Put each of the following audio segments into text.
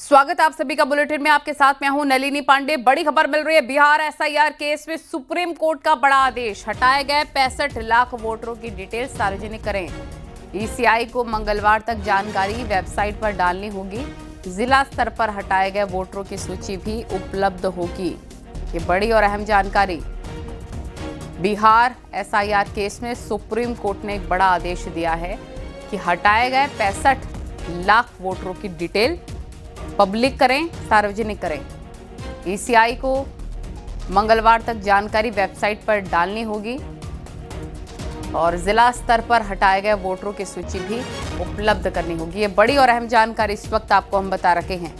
स्वागत है आप सभी का बुलेटिन में। आपके साथ मैं हूं नलिनी पांडे। बड़ी खबर मिल रही है। बिहार एसआईआर केस में सुप्रीम कोर्ट का बड़ा आदेश। हटाए गए 65 लाख वोटरों की डिटेल सार्वजनिक करें। ईसीआई को मंगलवार तक जानकारी वेबसाइट पर डालनी होगी। जिला स्तर पर हटाए गए वोटरों की सूची भी उपलब्ध होगी। ये बड़ी और अहम जानकारी। बिहार एसआईआर केस में सुप्रीम कोर्ट ने एक बड़ा आदेश दिया है कि हटाए गए 65 लाख वोटरों की डिटेल पब्लिक करें, सार्वजनिक करें। ईसीआई को मंगलवार तक जानकारी वेबसाइट पर डालनी होगी और जिला स्तर पर हटाए गए वोटरों की सूची भी उपलब्ध करनी होगी। ये बड़ी और अहम जानकारी इस वक्त आपको हम बता रखे हैं।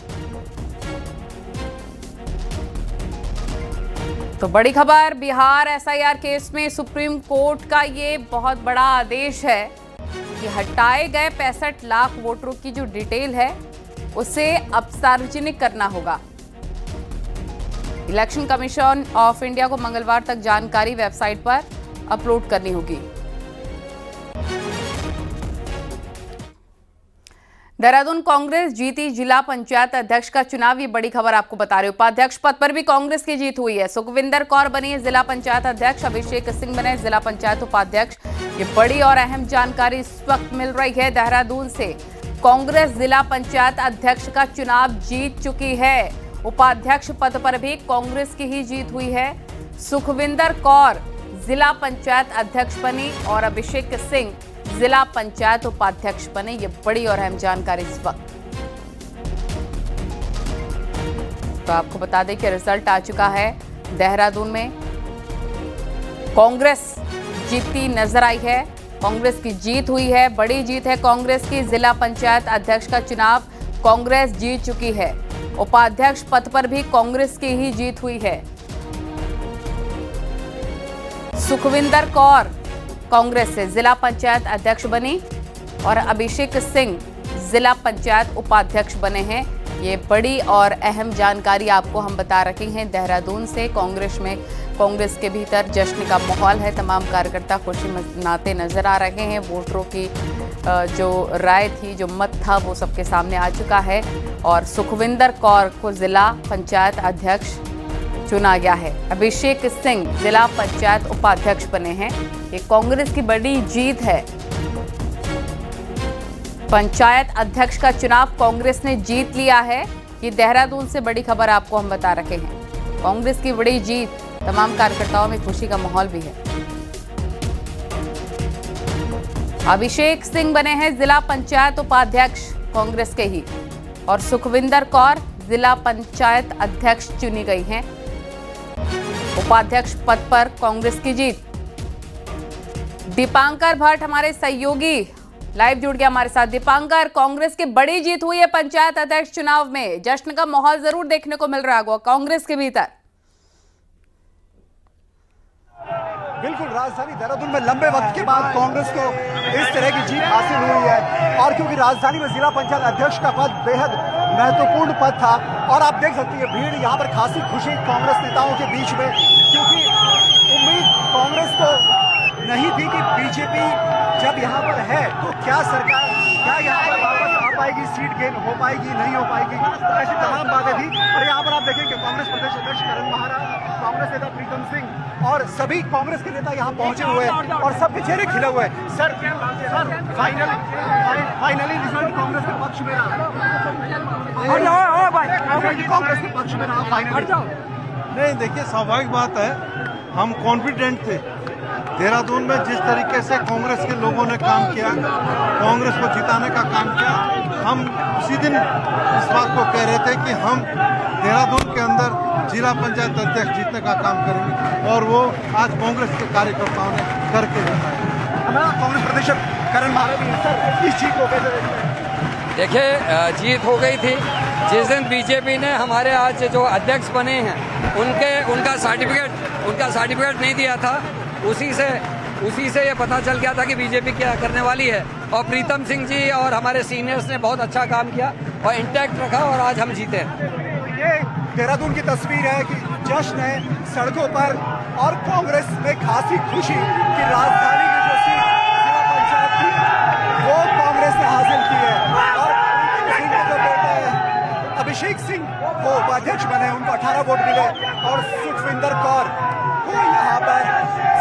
तो बड़ी खबर, बिहार एसआईआर केस में सुप्रीम कोर्ट का ये बहुत बड़ा आदेश है कि हटाए गए 65 लाख वोटरों की जो डिटेल है उसे अब सार्वजनिक करना होगा। इलेक्शन कमीशन ऑफ इंडिया को मंगलवार तक जानकारी वेबसाइट पर अपलोड करनी होगी। देहरादून कांग्रेस जीती जिला पंचायत अध्यक्ष का चुनाव। ये बड़ी खबर आपको बता रहे। उपाध्यक्ष पद पर भी कांग्रेस की जीत हुई है। सुखविंदर कौर बनी जिला पंचायत अध्यक्ष, अभिषेक सिंह बने जिला पंचायत उपाध्यक्ष। ये बड़ी और अहम जानकारी इस वक्त मिल रही है। देहरादून से कांग्रेस जिला पंचायत अध्यक्ष का चुनाव जीत चुकी है। उपाध्यक्ष पद पर भी कांग्रेस की ही जीत हुई है। सुखविंदर कौर जिला पंचायत अध्यक्ष बनी और अभिषेक सिंह जिला पंचायत उपाध्यक्ष बने। ये बड़ी और अहम जानकारी इस वक्त। तो आपको बता दें कि रिजल्ट आ चुका है। देहरादून में कांग्रेस जीतती नजर आई है। कांग्रेस की जीत हुई है, बड़ी जीत है कांग्रेस की। जिला पंचायत अध्यक्ष का चुनाव कांग्रेस जीत चुकी है। उपाध्यक्ष पद पर भी कांग्रेस की ही जीत हुई है। सुखविंदर कौर कांग्रेस से जिला पंचायत अध्यक्ष बनी और अभिषेक सिंह जिला पंचायत उपाध्यक्ष बने हैं। ये बड़ी और अहम जानकारी आपको हम बता रखे हैं। देहरादून से कांग्रेस के भीतर जश्न का माहौल है। तमाम कार्यकर्ता खुशी मनाते नजर आ रहे हैं। वोटरों की जो राय थी, जो मत था, वो सबके सामने आ चुका है और सुखविंदर कौर को जिला पंचायत अध्यक्ष चुना गया है। अभिषेक सिंह जिला पंचायत उपाध्यक्ष बने हैं। ये कांग्रेस की बड़ी जीत है। पंचायत अध्यक्ष का चुनाव कांग्रेस ने जीत लिया है। ये देहरादून से बड़ी खबर आपको हम बता रखे हैं। कांग्रेस की बड़ी जीत, तमाम कार्यकर्ताओं में खुशी का माहौल भी है। अभिषेक सिंह बने हैं जिला पंचायत उपाध्यक्ष कांग्रेस के ही और सुखविंदर कौर जिला पंचायत अध्यक्ष चुनी गई हैं। उपाध्यक्ष पद पर कांग्रेस की जीत। दीपांकर भट्ट हमारे सहयोगी लाइव जुड़ गया हमारे साथ। दीपांकर, कांग्रेस की बड़ी जीत हुई है पंचायत अध्यक्ष चुनाव में। जश्न का माहौल जरूर देखने को मिल रहा होगा कांग्रेस के भीतर। बिल्कुल, राजधानी देहरादून में लंबे वक्त के बाद कांग्रेस को इस तरह की जीत हासिल हुई है और क्योंकि राजधानी में जिला पंचायत अध्यक्ष का पद बेहद महत्वपूर्ण पद था और आप देख सकती है भीड़ यहाँ पर खासी खुशी कांग्रेस नेताओं के बीच में, क्योंकि उम्मीद कांग्रेस को नहीं थी कि बीजेपी जब यहाँ पर है तो क्या सरकार क्या यहाँ पर वापस आ पाएगी, सीट गेन हो पाएगी, नहीं हो पाएगी, ऐसी तमाम बातें थी। और यहाँ पर आप देखेंगे कांग्रेस प्रदेश अध्यक्ष करण महारा, कांग्रेस नेता प्रीतम सिंह और सभी कांग्रेस के नेता यहाँ पहुंचे हुए हैं और सबके चेहरे खिले हुए हैं। सर फाइनली रिजल्ट कांग्रेस के पक्ष में रहा। कांग्रेस के पक्ष में रहा फाइनली। नहीं, देखिए, स्वाभाविक बात है, हम कॉन्फिडेंट थे। देहरादून में जिस तरीके से कांग्रेस के लोगों ने काम किया, कांग्रेस को जिताने का काम किया, हम उसी दिन इस बात को कह रहे थे कि हम देहरादून के अंदर जिला पंचायत अध्यक्ष जीतने का काम करेंगे और वो आज कांग्रेस के कार्यकर्ताओं ने करके दिखाया। हमारा कांग्रेस प्रदेश करण महारा भी सर इस जीत को कैसे देखते हैं? देखिए, जीत हो गई थी जिस दिन बीजेपी ने हमारे आज जो अध्यक्ष बने हैं उनका सर्टिफिकेट नहीं दिया था। उसी से ये पता चल गया था कि बीजेपी क्या करने वाली है और प्रीतम सिंह जी और हमारे सीनियर्स ने बहुत अच्छा काम किया और इंटैक्ट रखा और आज हम जीते। ये देहरादून की तस्वीर है कि जश्न है सड़कों पर और कांग्रेस में खासी खुशी कि राजधानी की जो सीट जिला पंचायत की वो कांग्रेस ने हासिल की है और अभिषेक सिंह वो उपाध्यक्ष बने, उनको 18 वोट मिले और सुखविंदर कौर को यहाँ पर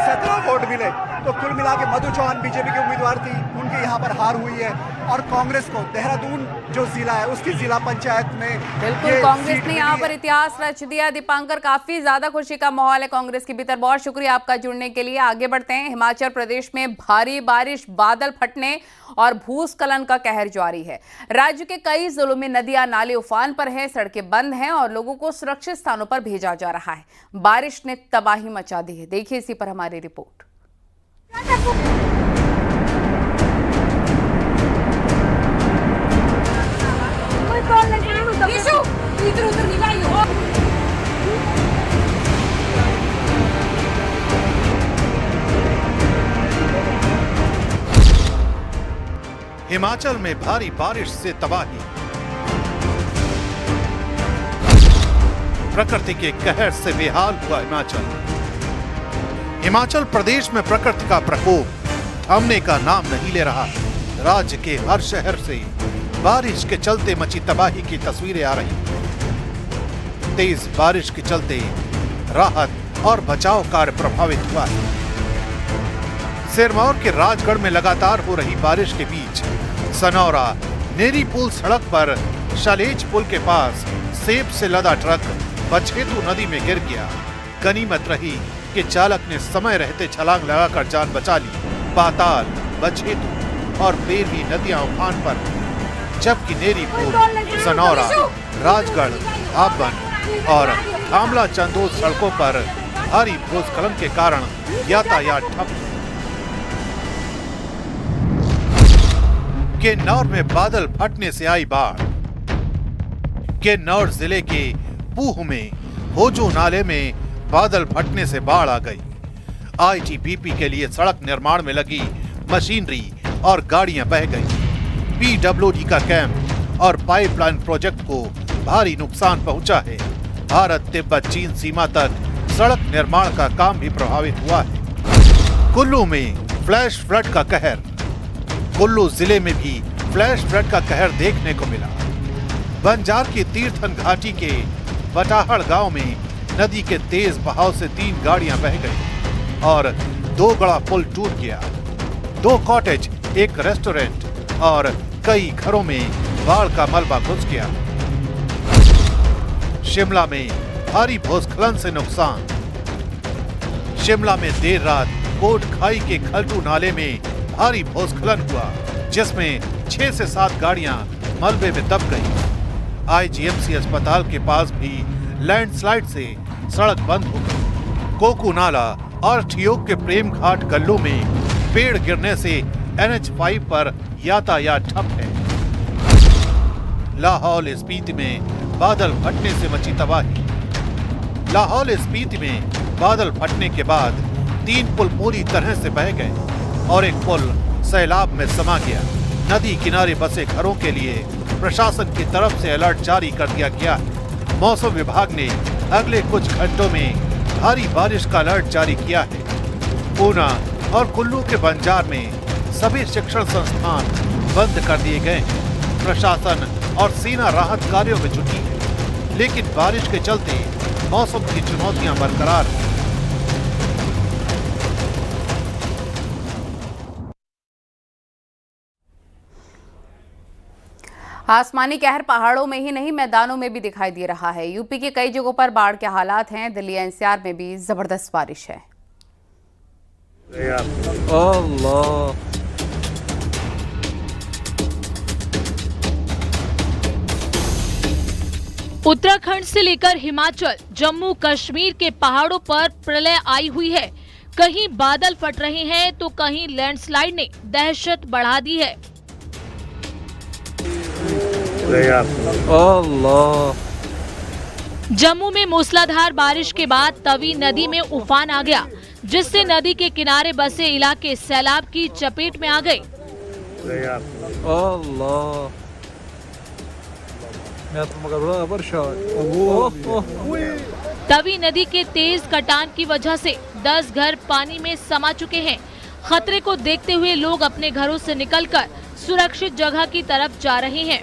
17 वोट मिले। तो कुल मिला के मधु चौहान बीजेपी के उम्मीदवार थी, उनकी यहाँ पर हार हुई है और कांग्रेस को देहरादून जो जिला है उसकी जिला पंचायत में बिल्कुल कांग्रेस ने यहाँ पर इतिहास रच दिया। दीपांकर, काफी ज्यादा खुशी का माहौल है कांग्रेस के भीतर। बहुत शुक्रिया आपका जुड़ने के लिए। आगे बढ़ते हैं। हिमाचल प्रदेश में भारी बारिश, बादल फटने और भूस्खलन का कहर जारी है। राज्य के कई जिलों में नदियां नाले उफान पर हैं, सड़कें बंद हैं और लोगों को सुरक्षित स्थानों पर भेजा जा रहा है। बारिश ने तबाही मचा दी है। देखिए इसी पर हमारी रिपोर्ट। हिमाचल में भारी बारिश से तबाही, प्रकृति के कहर से बेहाल हुआ हिमाचल। हिमाचल प्रदेश में प्रकृति का प्रकोप थमने का नाम नहीं ले रहा। राज्य के हर शहर से बारिश के चलते मची तबाही की तस्वीरें आ रही। तेज बारिश के चलते राहत और बचाव कार्य प्रभावित हुआ है। सिरमौर के राजगढ़ में लगातार हो रही बारिश के बीच सनौरा नेरी पुल सड़क पर शालेज पुल के पास सेब से लदा ट्रक बछेतु नदी में गिर गया। गनीमत रही कि चालक ने समय रहते छलांग लगाकर जान बचा ली। पाताल, बछेतु और बेरवी नदियां उफान पर, जबकि नेरी पुल, सनौरा, राजगढ़, आबन और आमला चंदोद सड़कों पर भारी भूस्खलन के कारण यातायात ठप। किन्नौर में बादल फटने से आई बाढ़। किन्नौर जिले के पूह में भोजू नाले में बादल फटने से बाढ़ आ गई। आईटीबीपी के लिए सड़क निर्माण में लगी मशीनरी और गाड़ियां बह गई। पीडब्ल्यूडी का कैंप और पाइपलाइन प्रोजेक्ट को भारी नुकसान पहुंचा है। भारत तिब्बत चीन सीमा तक सड़क निर्माण का काम भी प्रभावित हुआ है। कुल्लू में फ्लैश फ्लड का कहर। कुल्लू जिले में भी फ्लैश फ्लड का कहर देखने को मिला। बंजार की तीर्थन घाटी के बटाहड़ गांव में नदी के तेज बहाव से 3 गाड़ियां बह गई और 2 बड़ा पुल टूट गया। 2 कॉटेज, एक रेस्टोरेंट और कई घरों में बाढ़ का मलबा घुस गया। शिमला में भारी भूस्खलन से नुकसान। शिमला में देर रात कोट खाई के खलटू नाले में भारी भूस्खलन हुआ, जिसमें 6 से 7 गाड़ियां मलबे में दब गई। आईजीएमसी अस्पताल के पास भी लैंडस्लाइड से सड़क बंद हो गई। कोकू नाला और ठियोग के प्रेम घाट गल्लू में पेड़ गिरने से NH5 पर यातायात ठप है। लाहौल स्पीति में बादल फटने से मची तबाही। लाहौल स्पीति में बादल फटने के बाद 3 पुल पूरी तरह से बह गए और एक पुल सैलाब में समा गया। नदी किनारे बसे घरों के लिए प्रशासन की तरफ से अलर्ट जारी कर दिया गया है। मौसम विभाग ने अगले कुछ घंटों में भारी बारिश का अलर्ट जारी किया है। ऊना और कुल्लू के बंजार में सभी शिक्षण संस्थान बंद कर दिए गए। प्रशासन और सेना राहत कार्यों में जुटी है, लेकिन बारिश के चलते मौसम की चुनौतियां बरकरार हैं। आसमानी कहर पहाड़ों में ही नहीं, मैदानों में भी दिखाई दे रहा है। यूपी के कई जगहों पर बाढ़ के हालात हैं। दिल्ली एनसीआर में भी जबरदस्त बारिश है। उत्तराखंड से लेकर हिमाचल, जम्मू कश्मीर के पहाड़ों पर प्रलय आई हुई है। कहीं बादल फट रहे हैं तो कहीं लैंडस्लाइड ने दहशत बढ़ा दी है। जम्मू में मूसलाधार बारिश के बाद तवी नदी में उफान आ गया, जिससे नदी के किनारे बसे इलाके सैलाब की चपेट में आ गए। तवी नदी के तेज कटान की वजह से 10 घर पानी में समा चुके हैं। खतरे को देखते हुए लोग अपने घरों से निकलकर सुरक्षित जगह की तरफ जा रहे हैं।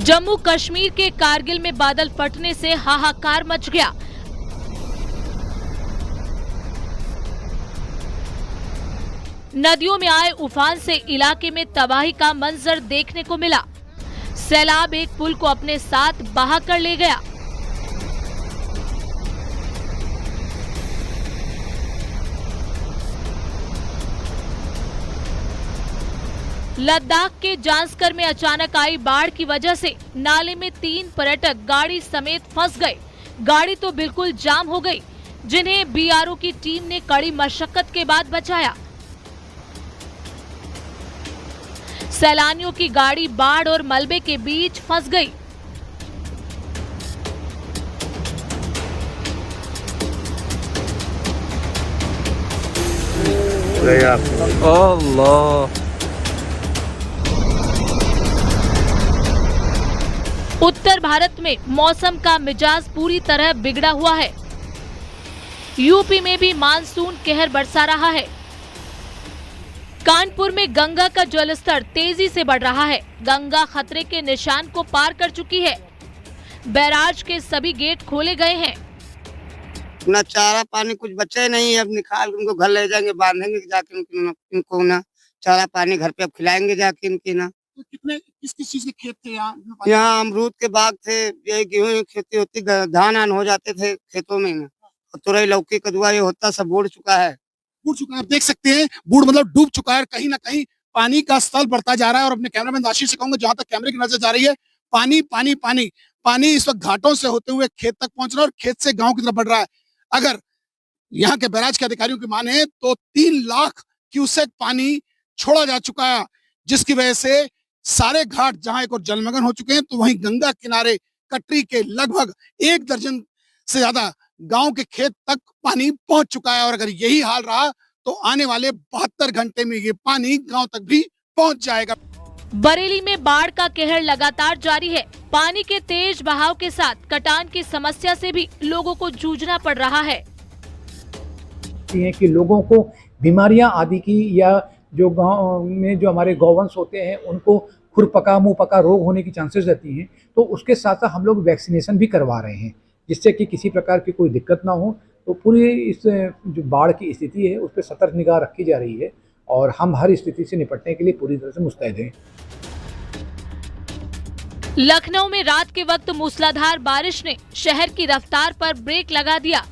जम्मू कश्मीर के कारगिल में बादल फटने से हाहाकार मच गया। नदियों में आए उफान से इलाके में तबाही का मंजर देखने को मिला। सैलाब एक पुल को अपने साथ बहा कर ले गया। लद्दाख के जांस्कर में अचानक आई बाढ़ की वजह से नाले में 3 पर्यटक गाड़ी समेत फंस गए। गाड़ी तो बिल्कुल जाम हो गई, जिन्हें बीआरओ की टीम ने कड़ी मशक्कत के बाद बचाया। सैलानियों की गाड़ी बाढ़ और मलबे के बीच फंस गई। अल्लाह। उत्तर भारत में मौसम का मिजाज पूरी तरह बिगड़ा हुआ है। यूपी में भी मानसून कहर बरसा रहा है। कानपुर में गंगा का जलस्तर तेजी से बढ़ रहा है। गंगा खतरे के निशान को पार कर चुकी है। बैराज के सभी गेट खोले गए हैं। ना चारा पानी कुछ बचे नहीं, अब निकाल के उनको घर ले जाएंगे, बांधेंगे जाके इनको ना चारा पानी घर पे अब खिलाएंगे जाके इनकी ना। तो कितने किस चीज के खेत थे यहाँ? यहाँ अमरूद के बाग थे, ये गेहूं की खेती होती, धान आन हो जाते थे खेतों में ना। तुरई लौकी कदुआ ये होता सब बूढ़ चुका है। बूढ़ चुका है, आप देख सकते हैं बूढ़ मतलब डूब चुका है। कहीं ना कहीं पानी का स्तर बढ़ता जा रहा है। और अपने कैमरामैन आशीष से कहूंगा, जहां तक कैमरे की नजर जा रही है, पानी पानी पानी पानी इस वक्त घाटों से होते हुए खेत तक पहुंच रहा है और खेत से गाँव की तरफ बढ़ रहा है। अगर यहाँ के बैराज के अधिकारियों की माने तो 3 लाख क्यूसेक पानी छोड़ा जा चुका है, जिसकी वजह से सारे घाट जहां एक और जलमग्न हो चुके हैं, तो वहीं गंगा किनारे कटरी के लगभग 1 दर्जन से ज्यादा गांव के खेत तक पानी पहुंच चुका है। और अगर यही हाल रहा तो आने वाले 72 घंटे में ये पानी गांव तक भी पहुंच जाएगा। बरेली में बाढ़ का कहर लगातार जारी है। पानी के तेज बहाव के साथ कटान की समस्या से भी लोगों को जूझना पड़ रहा है। कि लोगों को बीमारियां आदि की या जो गांव में जो हमारे गौवंश होते हैं उनको खुरपका मुंहपका रोग होने की चांसेस रहती हैं, तो उसके साथ साथ हम लोग वैक्सीनेशन भी करवा रहे हैं, जिससे कि किसी प्रकार की कोई दिक्कत ना हो। तो पूरी इस जो बाढ़ की स्थिति है उस पर सतर्क निगाह रखी जा रही है और हम हर स्थिति से निपटने के लिए पूरी तरह से मुस्तैद हैं। लखनऊ में रात के वक्त मूसलाधार बारिश ने शहर की रफ्तार पर ब्रेक लगा दिया।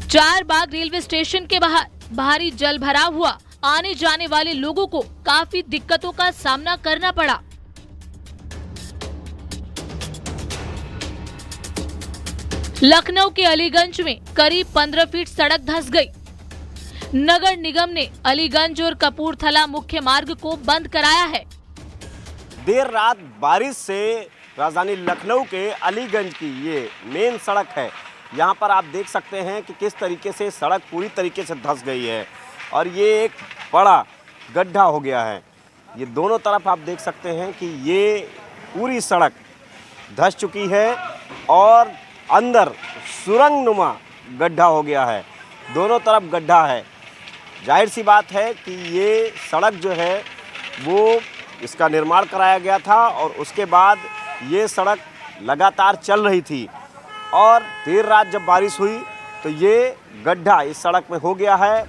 चारबाग रेलवे स्टेशन के बाहर भारी जल भराव हुआ। आने जाने वाले लोगों को काफी दिक्कतों का सामना करना पड़ा। लखनऊ के अलीगंज में करीब 15 फीट सड़क धंस गई। नगर निगम ने अलीगंज और कपूरथला मुख्य मार्ग को बंद कराया है। देर रात बारिश से राजधानी लखनऊ के अलीगंज की ये मेन सड़क है, यहाँ पर आप देख सकते हैं कि किस तरीके से सड़क पूरी तरीके से धंस गई है और ये एक बड़ा गड्ढा हो गया है। ये दोनों तरफ आप देख सकते हैं कि ये पूरी सड़क धंस चुकी है और अंदर सुरंगनुमा गड्ढा हो गया है। दोनों तरफ गड्ढा है। जाहिर सी बात है कि ये सड़क जो है वो इसका निर्माण कराया गया था और उसके बाद ये सड़क लगातार चल रही थी और देर रात जब बारिश हुई तो ये गड्ढा इस सड़क में हो गया है।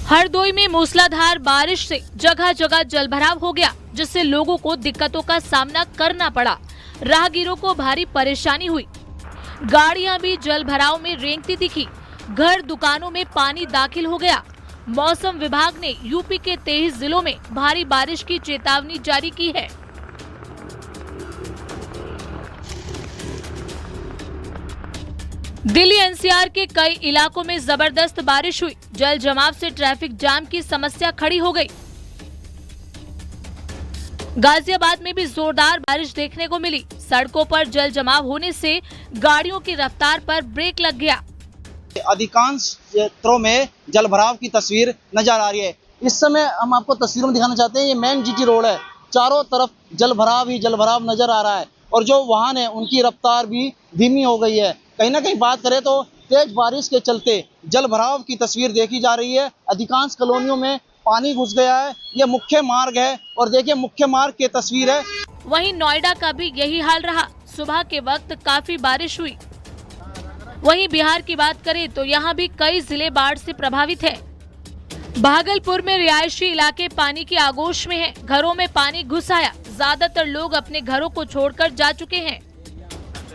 हरदोई में मूसलाधार बारिश से जगह जगह जलभराव हो गया, जिससे लोगों को दिक्कतों का सामना करना पड़ा। राहगीरों को भारी परेशानी हुई। गाड़ियां भी जलभराव में रेंगती दिखी। घर दुकानों में पानी दाखिल हो गया। मौसम विभाग ने यूपी के 23 जिलों में भारी बारिश की चेतावनी जारी की है। दिल्ली एनसीआर के कई इलाकों में जबरदस्त बारिश हुई। जल जमाव से ट्रैफिक जाम की समस्या खड़ी हो गई। गाजियाबाद में भी जोरदार बारिश देखने को मिली। सड़कों पर जल जमाव होने से गाड़ियों की रफ्तार पर ब्रेक लग गया। अधिकांश क्षेत्रों में जलभराव की तस्वीर नजर आ रही है। इस समय हम आपको तस्वीरों में दिखाना चाहते हैं, ये मेन जीटी रोड है चारों तरफ जलभराव ही जलभराव नजर आ रहा है और जो वाहन है उनकी रफ्तार भी धीमी हो गई है। कहीं ना कहीं बात करें तो तेज बारिश के चलते जलभराव की तस्वीर देखी जा रही है। अधिकांश कॉलोनियों में पानी घुस गया है। ये मुख्य मार्ग है और देखिए मुख्य मार्ग की तस्वीर है। वहीं नोएडा का भी यही हाल रहा। सुबह के वक्त काफी बारिश हुई। वहीं बिहार की बात करें तो यहाँ भी कई जिले बाढ़ से प्रभावित हैं। भागलपुर में रिहायशी इलाके पानी की आगोश में हैं। घरों में पानी घुस आया। ज्यादातर लोग अपने घरों को छोड़कर जा चुके हैं।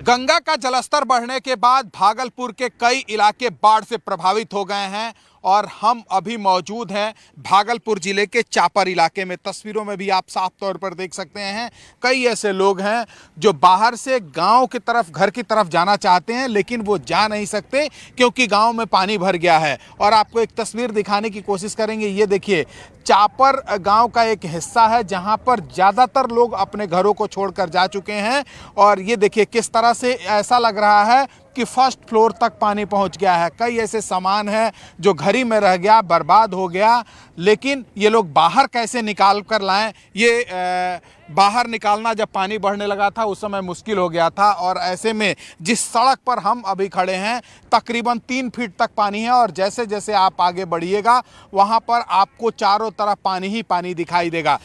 गंगा का जलस्तर बढ़ने के बाद भागलपुर के कई इलाके बाढ़ से प्रभावित हो गए हैं और हम अभी मौजूद हैं भागलपुर जिले के चापर इलाके में। तस्वीरों में भी आप साफ तौर पर देख सकते हैं कई ऐसे लोग हैं जो बाहर से गांव की तरफ घर की तरफ जाना चाहते हैं लेकिन वो जा नहीं सकते क्योंकि गांव में पानी भर गया है। और आपको एक तस्वीर दिखाने की कोशिश करेंगे। ये देखिए चापर गांव का एक हिस्सा है जहां पर ज़्यादातर लोग अपने घरों को छोड़कर जा चुके हैं और ये देखिए किस तरह से ऐसा लग रहा है कि फर्स्ट फ्लोर तक पानी पहुंच गया है। कई ऐसे सामान हैं जो घर ही में रह गया, बर्बाद हो गया, लेकिन ये लोग बाहर कैसे निकाल कर लाएं। ये बाहर निकालना जब पानी बढ़ने लगा था उस समय मुश्किल हो गया था और ऐसे में जिस सड़क पर हम अभी खड़े हैं तकरीबन 3 फीट तक पानी है और जैसे जैसे आप आगे बढ़िएगा वहां पर आपको चारों तरफ पानी ही पानी दिखाई देगा।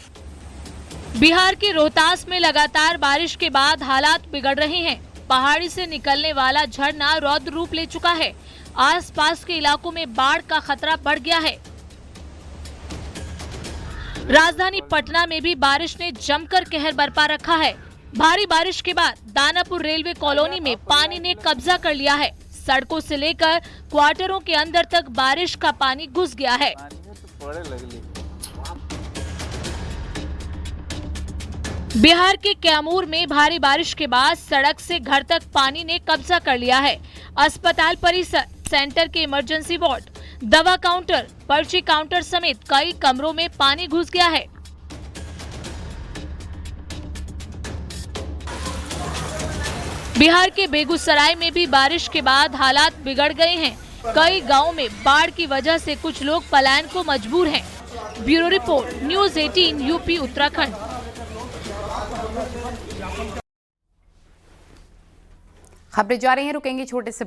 बिहार के रोहतास में लगातार बारिश के बाद हालात बिगड़ रहे हैं। पहाड़ी से निकलने वाला झरना रौद्र रूप ले चुका है। आसपास के इलाकों में बाढ़ का खतरा बढ़ गया है। राजधानी पटना में भी बारिश ने जमकर कहर बरपा रखा है। भारी बारिश के बाद दानापुर रेलवे कॉलोनी में पानी ने कब्जा कर लिया है। सड़कों से लेकर क्वार्टरों के अंदर तक बारिश का पानी घुस गया है। बिहार के कैमूर में भारी बारिश के बाद सड़क से घर तक पानी ने कब्जा कर लिया है। अस्पताल परिसर, सेंटर के इमरजेंसी वार्ड, दवा काउंटर, पर्ची काउंटर समेत कई कमरों में पानी घुस गया है। बिहार के बेगूसराय में भी बारिश के बाद हालात बिगड़ गए हैं। कई गांवों में बाढ़ की वजह से कुछ लोग पलायन को मजबूर हैं। Bureau report, news 18 UP Uttarakhand. खबरें जा रही हैं, रुकेंगे छोटे से ब्रेक।